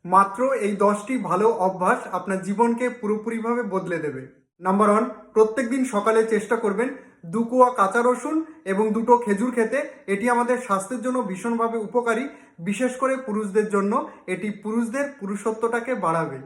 মাত্র এই 10টি ভালো অভ্যাস আপনার জীবনকে পুরোপুরিভাবে বদলে দেবে। নাম্বার 1, প্রত্যেকদিন সকালে চেষ্টা করবেন 2 কোয়া কাঁচা রসুন এবং 2টো খেজুর খেতে। এটি আমাদের স্বাস্থ্যের জন্য ভীষণভাবে উপকারী, বিশেষ করে পুরুষদের জন্য। এটি পুরুষদের পুরুষত্বটাকে বাড়াবে।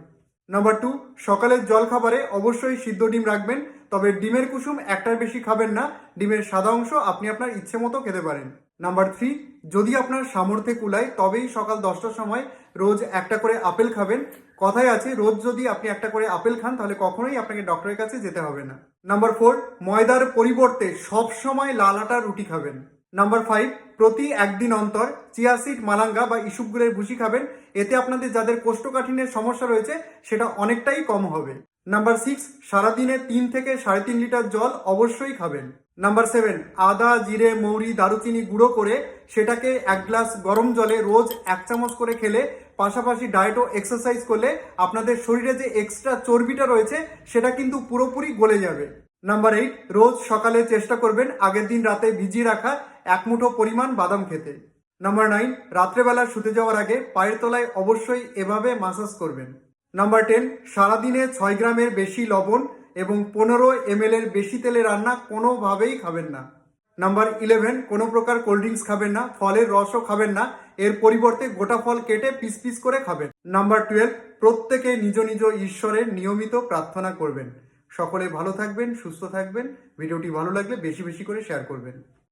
নাম্বার 2, সকালের জলখাবারে অবশ্যই সিদ্ধ ডিম রাখবেন, তবে ডিমের কুসুম একটার বেশি খাবেন না। ডিমের সাদা অংশ আপনি আপনার ইচ্ছে মতো খেতে পারেন। নাম্বার 3, যদি আপনার সামর্থ্যে কুলায় তবেই সকাল 10টার সময় রোজ একটা করে আপেল খাবেন। কথায় আছে, রোজ যদি আপনি একটা করে আপেল খান তাহলে কখনোই আপনাকে ডক্টরের কাছে যেতে হবে না। নাম্বার 4, ময়দার পরিবর্তে সব সময় লাল আটার রুটি খাবেন। নাম্বার 5, প্রতি একদিন অন্তর চিয়া সিড, মালাঙ্গা বা ইসবগুলের ভুসি খাবেন। এতে আপনাদের যাদের কোষ্ঠকাঠিন্যের সমস্যা রয়েছে সেটা অনেকটাই কম হবে। নাম্বার 6, সারাদিনে 3 থেকে 3.5 লিটার জল অবশ্যই খাবেন। নাম্বার 7, আদা, জিরে, মৌরি, দারুচিনি গুঁড়ো করে সেটাকে 1 গ্লাস গরম জলে রোজ 1 চামচ করে খেলে, পাশাপাশি ডায়েট ও এক্সারসাইজ করলে আপনাদের শরীরে যে এক্সট্রা চর্বিটা রয়েছে সেটা কিন্তু পুরোপুরি গলে যাবে। নাম্বার 8, রোজ সকালে চেষ্টা করবেন আগের দিন রাতে ভিজিয়ে রাখা 1 মুঠো পরিমাণ বাদাম খেতে। নাম্বার 9, রাত্রেবেলা শুতে যাওয়ার আগে পায়ের তলায় অবশ্যই এভাবে মাসাজ করবেন। নাম্বার 10, সারাদিনে 6 গ্রামের বেশি লবণ এবং 15 ml এর বেশি তেলে রান্না কোনোভাবেই খাবেন না। নাম্বার 11, কোনো প্রকার কোল্ড ড্রিঙ্কস খাবেন না, ফলের রসও খাবেন না। এর পরিবর্তে গোটা ফল কেটে পিস পিস করে খাবেন। নাম্বার 12, প্রত্যেকে নিজ নিজ ঈশ্বরের নিয়মিত প্রার্থনা করবেন। সকলে ভালো থাকবেন, সুস্থ থাকবেন। ভিডিওটি ভালো লাগলে বেশি বেশি করে শেয়ার করবেন।